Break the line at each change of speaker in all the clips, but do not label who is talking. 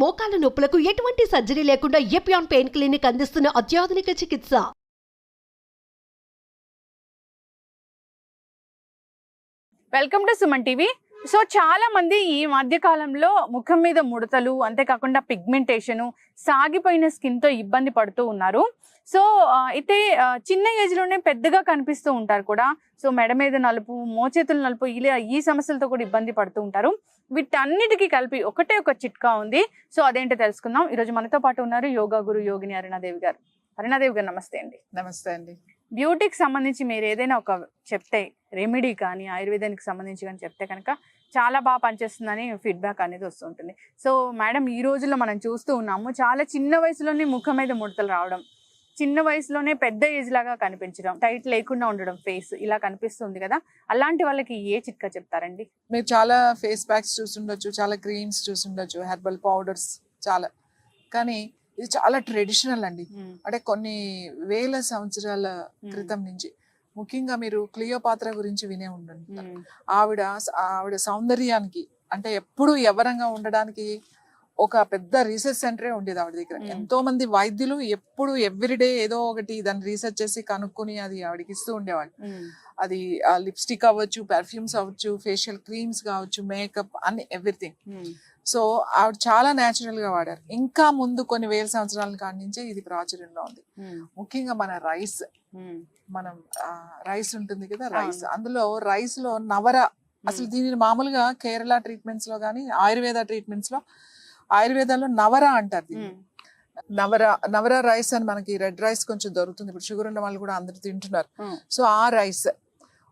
మోకాల నొప్పులకు ఎటువంటి సర్జరీ లేకుండా ఎపియాన్ పెయిన్ క్లినిక్ అందిస్తున్న అత్యాధునిక చికిత్స.
Welcome to Suman TV. So చాలా మంది ఈ మధ్య కాలంలో ముఖం మీద ముడతలు, అంతేకాకుండా పిగ్మెంటేషన్, సాగిపోయిన స్కిన్ తో ఇబ్బంది పడుతూ ఉన్నారు. సో అయితే చిన్న ఏజ్ లోనే పెద్దగా కనిపిస్తూ ఉంటారు కూడా. సో మెడ మీద నలుపు, మోచేతుల నలుపు, ఇలా ఈ సమస్యలతో కూడా ఇబ్బంది పడుతూ ఉంటారు. వీటన్నిటికీ కలిపి ఒకటే ఒక చిట్కా ఉంది. సో అదేంటో తెలుసుకుందాం. ఈరోజు మనతో పాటు ఉన్నారు యోగా గురు యోగిని అరుణాదేవి గారు. అరుణాదేవి గారు నమస్తే అండి.
నమస్తే అండి.
బ్యూటీకి సంబంధించి మీరు ఏదైనా ఒక చెప్తే, రెమెడీ కానీ ఆయుర్వేదానికి సంబంధించి కానీ చెప్తే కనుక చాలా బాగా పనిచేస్తుందని ఫీడ్బ్యాక్ అనేది వస్తుంటుంది. సో మేడం, ఈ రోజుల్లో మనం చూస్తూ ఉన్నాము, చాలా చిన్న వయసులోనే ముఖం మీద ముడతలు రావడం, చిన్న వయసులోనే పెద్ద ఏజ్ లాగా కనిపించడం, టైట్ లేకుండా ఉండడం ఫేస్, ఇలా కనిపిస్తుంది కదా. అలాంటి వాళ్ళకి ఏ చిట్కా చెప్తారండి?
మీరు చాలా ఫేస్ ప్యాక్స్ చూసుండొచ్చు, చాలా క్రీమ్స్ చూసుండొచ్చు, హెర్బల్ పౌడర్స్ చాలా. కానీ ఇది చాలా ట్రెడిషనల్ అండి. అంటే కొన్ని వేల సంవత్సరాల క్రితం నుంచి, ముఖ్యంగా మీరు క్లియోపాత్ర గురించి వినే ఉండండి. ఆవిడ సౌందర్యానికి, అంటే ఎప్పుడు యవ్వనంగా ఉండడానికి ఒక పెద్ద రీసెర్చ్ సెంటరే ఉండేది ఆవిడ దగ్గర. ఎంతో మంది వైద్యులు ఎప్పుడు ఎవ్రీడే ఏదో ఒకటి దాన్ని రీసెర్చ్ చేసి కనుక్కొని అది ఆవిడకి ఇస్తూ ఉండేవాళ్ళు. అది లిప్స్టిక్ అవ్వచ్చు, పెర్ఫ్యూమ్స్ అవ్వచ్చు, ఫేషియల్ క్రీమ్స్ కావచ్చు, మేకప్ అన్ని ఎవ్రీథింగ్. సో ఆవిడ చాలా న్యాచురల్ గా వాడారు. ఇంకా ముందు కొన్ని వేల సంవత్సరాల కాడి నుంచే ఇది ప్రాచుర్యంలో ఉంది. ముఖ్యంగా మన రైస్, మనం రైస్ ఉంటుంది కదా, రైస్, అందులో రైస్ లో నవర, అసలు దీనిని మామూలుగా కేరళ ట్రీట్మెంట్స్ లో కానీ ఆయుర్వేద ట్రీట్మెంట్స్ లో, ఆయుర్వేదాలో నవర అంటారు దీన్ని. నవర రైస్ అని మనకి రెడ్ రైస్ కొంచెం దొరుకుతుంది. ఇప్పుడు షుగర్ ఉన్న వాళ్ళు కూడా అందరు తింటున్నారు. సో ఆ రైస్,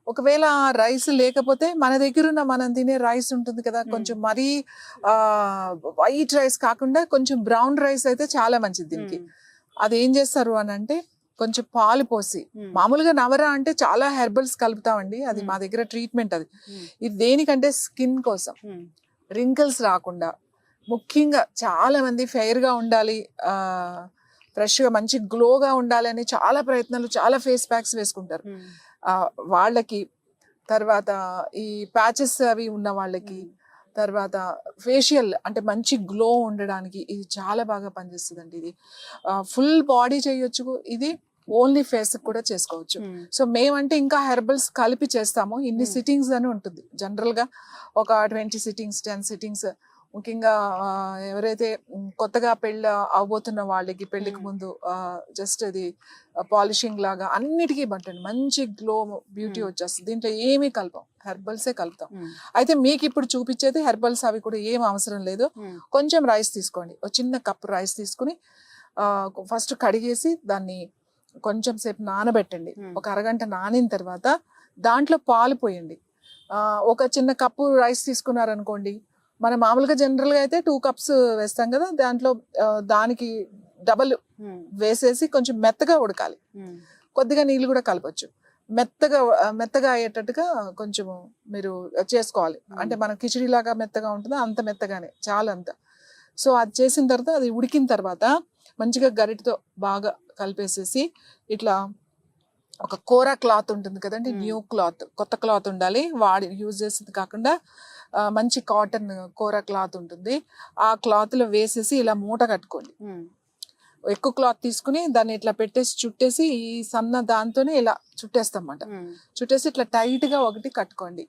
ఒకవేళ ఆ రైస్ లేకపోతే మన దగ్గర ఉన్న మనం తినే రైస్ ఉంటుంది కదా, కొంచెం మరీ వైట్ రైస్ కాకుండా కొంచెం బ్రౌన్ రైస్ అయితే చాలా మంచిది దీనికి. అది ఏం చేస్తారు అని అంటే, కొంచెం పాలు పోసి, మామూలుగా నవర అంటే చాలా హెర్బల్స్ కలుపుతామండి, అది మా దగ్గర ట్రీట్మెంట్. అది ఇది దేనికంటే స్కిన్ కోసం, రింకిల్స్ రాకుండా, ముఖ్యంగా చాలా మంది ఫెయిర్ గా ఉండాలి, ఫ్రెష్ గా మంచి గ్లోగా ఉండాలి అని చాలా ప్రయత్నాలు, చాలా ఫేస్ ప్యాక్స్ వేసుకుంటారు వాళ్ళకి. తర్వాత ఈ ప్యాచెస్ అవి ఉన్న వాళ్ళకి, తర్వాత ఫేషియల్ అంటే మంచి గ్లో ఉండడానికి ఇది చాలా బాగా పనిచేస్తుంది అండి. ఇది ఫుల్ బాడీ చేయొచ్చు, ఇది ఓన్లీ ఫేస్ కూడా చేసుకోవచ్చు. సో మేమంటే ఇంకా హెర్బల్స్ కలిపి చేస్తాము. ఇన్ని సిట్టింగ్స్ అని ఉంటుంది జనరల్ గా, ఒక 20 సిట్టింగ్స్, 10 సిట్టింగ్స్. ముఖ్యంగా ఎవరైతే కొత్తగా పెళ్ళి అవబోతున్న వాళ్ళకి, పెళ్లికి ముందు జస్ట్ అది పాలిషింగ్ లాగా అన్నిటికీ బట్టండి, మంచి గ్లో, బ్యూటీ వచ్చేస్తుంది. దీంట్లో ఏమీ కలపం, హెర్బల్సే కలుపుతాం. అయితే మీకు ఇప్పుడు చూపించేది హెర్బల్స్, అవి కూడా ఏం అవసరం లేదు. కొంచెం రైస్ తీసుకోండి, ఒక చిన్న కప్పు రైస్ తీసుకుని ఫస్ట్ కడిగేసి దాన్ని కొంచెం సేపు నానబెట్టండి. ఒక అరగంట నానిన తర్వాత దాంట్లో పాలు పోయండి. ఒక చిన్న కప్పు రైస్ తీసుకున్నారనుకోండి, మనం మామూలుగా జనరల్ గా అయితే 2 కప్స్ వేస్తాం కదా, దాంట్లో దానికి డబల్ వేసేసి కొంచెం మెత్తగా ఉడకాలి. కొద్దిగా నీళ్ళు కూడా కలపచ్చు. మెత్తగా అయ్యేటట్టుగా కొంచెం మీరు చేసుకోవాలి. అంటే మన కిచిడి లాగా మెత్తగా ఉంటుందో అంత మెత్తగానే, చాలా అంత. సో అది చేసిన తర్వాత, అది ఉడికిన తర్వాత మంచిగా గరిటతో బాగా కలిపేసేసి, ఇట్లా ఒక కూర క్లాత్ ఉంటుంది కదండి, న్యూ క్లాత్, కొత్త క్లాత్ ఉండాలి, యూజ్ చేసేది కాకుండా మంచి కాటన్ కూర క్లాత్ ఉంటుంది, ఆ క్లాత్ లో వేసేసి ఇలా మూట కట్టుకోండి. ఎక్కువ క్లాత్ తీసుకుని దాన్ని ఇట్లా పెట్టేసి చుట్టేసి, ఈ సన్న దాంతోనే ఇలా చుట్టేస్తాం అన్నమాట. చుట్టేసి ఇట్లా టైట్ గా ఒకటి కట్టుకోండి.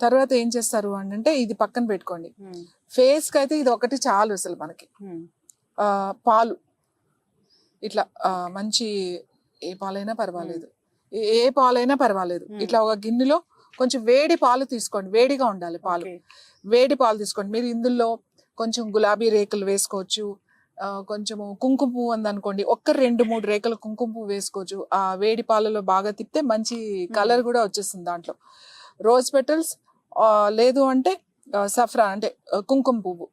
తర్వాత ఏం చేస్తారు అంటే, ఇది పక్కన పెట్టుకోండి. ఫేస్ కి అయితే ఇది ఒకటి చాలు అసలు మనకి. పాలు ఇట్లా మంచి, ఏ పాలైనా పర్వాలేదు, ఏ పాలైనా పర్వాలేదు, ఇట్లా ఒక గిన్నెలో కొంచెం వేడి పాలు తీసుకోండి. వేడిగా ఉండాలి పాలు, వేడి పాలు తీసుకోండి. మీరు ఇందులో కొంచెం గులాబీ రేకులు వేసుకోవచ్చు, కొంచెము కుంకుమ పువ్వు ఉందనుకోండి, 1-2-3 రేకులు కుంకుమ పువ్వు వేసుకోవచ్చు. ఆ వేడి పాలలో బాగా తిప్పితే మంచి కలర్ కూడా వచ్చేస్తుంది దాంట్లో. రోజ్ పెటల్స్, లేదు అంటే సఫ్రా అంటే కుంకుమ పువ్వు,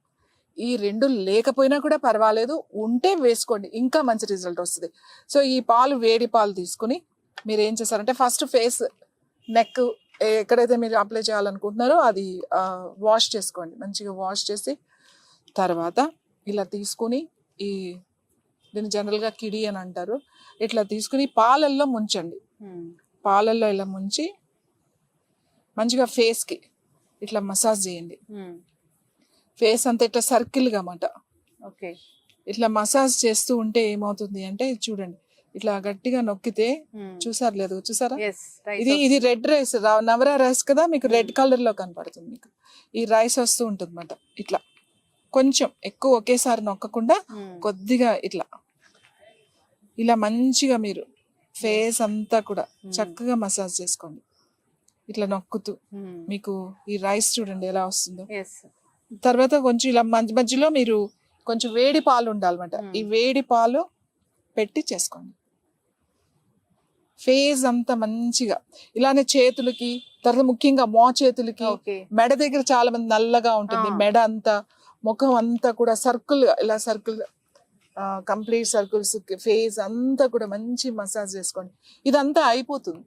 ఈ 2 లేకపోయినా కూడా పర్వాలేదు, ఉంటే వేసుకోండి, ఇంకా మంచి రిజల్ట్ వస్తుంది. సో ఈ పాలు, వేడి పాలు తీసుకుని మీరు ఏం చేస్తారంటే, ఫస్ట్ ఫేస్, నెక్ ఎక్కడైతే మీరు అప్లై చేయాలనుకుంటున్నారో అది వాష్ చేసుకోండి. మంచిగా వాష్ చేసి తర్వాత ఇలా తీసుకుని, దీన్ని జనరల్గా కిడి అని అంటారు, ఇట్లా తీసుకుని పాలల్లో ముంచండి. పాలల్లో ఇలా ముంచి మంచిగా ఫేస్కి ఇట్లా మసాజ్ చేయండి. ఫేస్ అంతా ఇట్లా సర్కిల్గా అన్నమాట.
ఓకే.
ఇట్లా మసాజ్ చేస్తూ ఉంటే ఏమవుతుంది అంటే చూడండి, ఇట్లా గట్టిగా నొక్కితే చూసారు లేదు, చూసారా?
yes rice
ఇది రెడ్ రైస్, నవరా రైస్ కదా, మీకు రెడ్ కలర్ లో కనపడుతుంది. మీకు ఈ రైస్ వస్తూ ఉంటుంది అన్నమాట. ఇట్లా కొంచెం ఎక్కువ ఒకేసారి నొక్కకుండా కొద్దిగా ఇట్లా ఇలా మంచిగా మీరు ఫేస్ అంతా కూడా చక్కగా మసాజ్ చేసుకోండి. ఇట్లా నొక్కుతూ మీకు ఈ రైస్ చూడండి ఎలా వస్తుందో.
yes
తర్వాత కొంచెం ఇలా మధ్య మధ్యలో మీరు కొంచెం వేడి పాలు ఉండాలన్నమాట. ఈ వేడి పాలు పెట్టి చేసుకోండి. ఫేస్ అంతా మంచిగా ఇలానే చేతులకి, తర్వాత ముఖ్యంగా చేతులకి,
ఓకే.
మెడ దగ్గర చాలా మంది నల్లగా ఉంటుంది మెడ అంతా, ముఖం అంతా కూడా సర్కిల్, ఇలా సర్కిల్ కంప్లీట్ సర్కిల్స్, ఫేస్ అంతా కూడా మంచి మసాజ్ చేసుకోండి. ఇదంతా అయిపోతుంది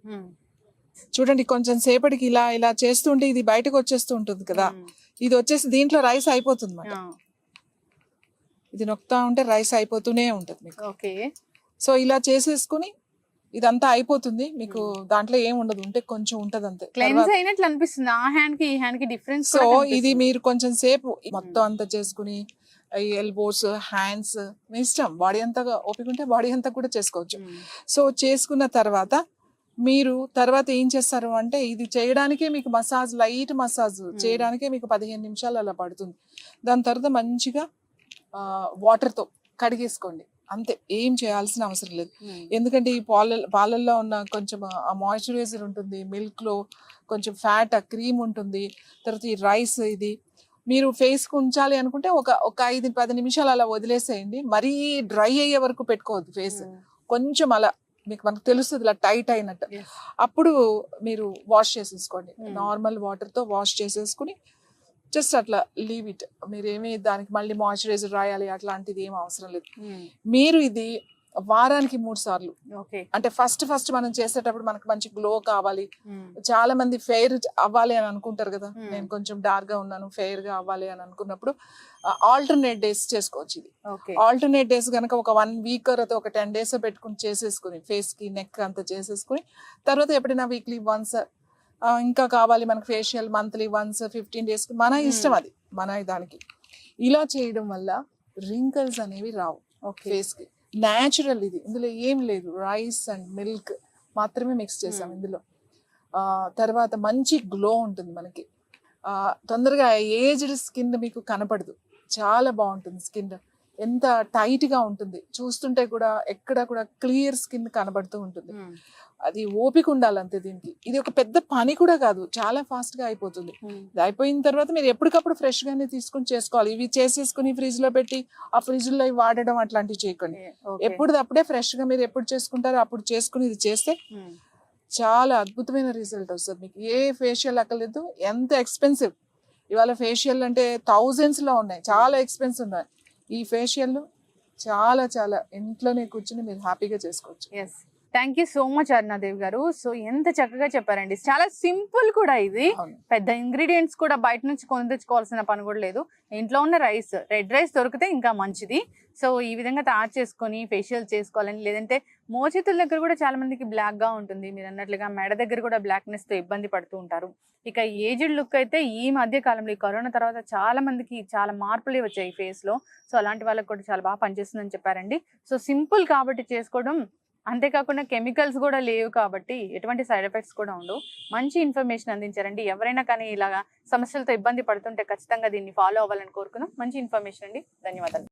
చూడండి. కొంచెం సేపటికి ఇలా ఇలా చేస్తుంటే ఇది బయటకు వచ్చేస్తూ ఉంటుంది కదా, ఇది వచ్చేసి దీంట్లో రైస్ అయిపోతుంది అన్నమాట. ఇది నొక్కుతా ఉంటే రైస్ అయిపోతూనే ఉంటుంది మీకు.
ఓకే.
సో ఇలా చేసేసుకుని ఇదంతా అయిపోతుంది మీకు. దాంట్లో ఏం ఉండదు, ఉంటే కొంచెం ఉంటది అంతే.
క్లెన్స్ అయినట్లు అనిపిస్తుంది. ఆ హ్యాండ్ కి ఈ హ్యాండ్ కి డిఫరెన్స్.
సో ఇది మీరు కొంచెం సేపు మొత్తం అంతా చేసుకుని ఎల్బోస్, హ్యాండ్స్ మీ ఇష్టం, బాడీ అంతా ఓపిక ఉంటే బాడీ అంతా కూడా చేసుకోవచ్చు. సో చేసుకున్న తర్వాత మీరు తర్వాత ఏం చేస్తారు అంటే, ఇది చేయడానికే మీకు మసాజ్, లైట్ మసాజ్ చేయడానికే మీకు 15 నిమిషాలు అలా పడుతుంది. దాని తర్వాత మంచిగా వాటర్తో కడిగేసుకోండి అంతే, ఏం చేయాల్సిన అవసరం లేదు. ఎందుకంటే ఈ పాలల్లో ఉన్న కొంచెం మాయిశ్చరైజర్ ఉంటుంది, మిల్క్ లో కొంచెం ఫ్యాట్, క్రీమ్ ఉంటుంది, తర్వాత ఈ రైస్, ఇది మీరు ఫేస్ కు ఉంచాలి అనుకుంటే ఒక 5-10 నిమిషాలు అలా వదిలేసేయండి. మరీ డ్రై అయ్యే వరకు పెట్టుకోవద్దు ఫేస్, కొంచెం అలా మనకు తెలుస్తుంది ఇలా టైట్ అయినట్టు. అప్పుడు మీరు వాష్ చేసేసుకోండి, నార్మల్ వాటర్ తో వాష్ చేసేసుకుని జస్ట్ అట్లా లీవ్ ఇట్. మీరేమి దానికి మళ్ళీ మాయిశ్చరైజర్ రాయాలి అట్లాంటిది ఏం అవసరం లేదు. మీరు ఇది వారానికి 3 సార్లు, అంటే ఫస్ట్ మనం చేసేటప్పుడు మనకు మంచి గ్లో కావాలి, చాలా మంది ఫెయిర్ అవ్వాలి అని అనుకుంటారు కదా, నేను కొంచెం డార్క్ గా ఉన్నాను, ఫెయిర్ గా అవ్వాలి అని అనుకున్నప్పుడు ఆల్టర్నేట్ డేస్ చేసుకోవచ్చు. ఇది ఆల్టర్నేట్ డేస్ కనుక ఒక 1 వీక్ తర్వాత ఒక 10 days పెట్టుకుని చేసేసుకుని ఫేస్ కి, నెక్ అంతా చేసేసుకుని, తర్వాత ఎప్పుడైనా వీక్లీ వన్స్ ఇంకా కావాలి మనకు ఫేషియల్ మంత్లీ వన్స్ 15 days, మన ఇష్టం, అది మన దానికి. ఇలా చేయడం వల్ల రింకల్స్ అనేవి రావు ఫేస్ కి. న్యాచురల్ ఇది, ఇందులో ఏం లేదు, రైస్ అండ్ మిల్క్ మాత్రమే మిక్స్ చేసాం ఇందులో. తర్వాత మంచి గ్లో ఉంటుంది మనకి, తొందరగా ఏజ్డ్ స్కిన్ మీకు కనపడదు, చాలా బాగుంటుంది స్కిన్, ఎంత టైట్ గా ఉంటుంది, చూస్తుంటే కూడా ఎక్కడ కూడా క్లియర్ స్కిన్ కనబడుతూ ఉంటుంది. అది ఓపిక ఉండాలంతే దీనికి. ఇది ఒక పెద్ద పని కూడా కాదు, చాలా ఫాస్ట్ గా అయిపోతుంది. ఇది అయిపోయిన తర్వాత మీరు ఎప్పటికప్పుడు ఫ్రెష్ గానే తీసుకుని చేసుకోవాలి. ఇవి చేసేసుకుని ఫ్రిడ్జ్ లో పెట్టి ఆ ఫ్రిడ్జ్ లో వాడడం అట్లాంటివి చేయకండి. ఎప్పుడప్పుడే ఫ్రెష్ గా మీరు ఎప్పుడు చేసుకుంటారో అప్పుడు చేసుకుని ఇది చేస్తే చాలా అద్భుతమైన రిజల్ట్ వస్తుంది మీకు. ఏ ఫేషియల్ అక్కర్లేదు, ఎంత ఎక్స్పెన్సివ్ ఇవాళ ఫేషియల్ అంటే thousands లో ఉన్నాయి, చాలా ఎక్స్పెన్సివ్ ఉన్నాయి. ఈ ఫేషియల్ చాలా చాలా ఇంట్లోనే కూర్చుని మీరు హ్యాపీగా చేసుకోవచ్చు.
Thank you so much Aruna Devi గారు. సో ఎంత చక్కగా చెప్పారండి, చాలా సింపుల్ కూడా, ఇది పెద్ద ఇంగ్రీడియంట్స్ కూడా బయట నుంచి కొని తెచ్చుకోవాల్సిన పని కూడా లేదు. ఇంట్లో ఉన్న రైస్, రెడ్ రైస్ దొరికితే ఇంకా మంచిది. సో ఈ విధంగా తయారు చేసుకొని ఫేషియల్ చేసుకోవాలని, లేదంటే మోచేతుల దగ్గర కూడా చాలా మందికి బ్లాక్ గా ఉంటుంది, మీరు అన్నట్లుగా మెడ దగ్గర కూడా బ్లాక్నెస్ తో ఇబ్బంది పడుతూ ఉంటారు. ఇక ఏజ్డ్ లుక్ అయితే ఈ మధ్య కాలంలో, ఈ కరోనా తర్వాత చాలా మందికి చాలా మార్పులే వచ్చాయి ఫేస్ లో. సో అలాంటి వాళ్ళకి కూడా చాలా బాగా పనిచేస్తుందని చెప్పారండి. సో సింపుల్ కాబట్టి చేసుకోవడం, అంతేకాకుండా కెమికల్స్ కూడా లేవు కాబట్టి ఎటువంటి సైడ్ ఎఫెక్ట్స్ కూడా ఉండవు. మంచి ఇన్ఫర్మేషన్ అందించారండి. ఎవరైనా కానీ ఇలాగా సమస్యలతో ఇబ్బంది పడుతుంటే ఖచ్చితంగా దీన్ని ఫాలో అవ్వాలని కోరుకుందాం. మంచి ఇన్ఫర్మేషన్ అండి, ధన్యవాదాలు.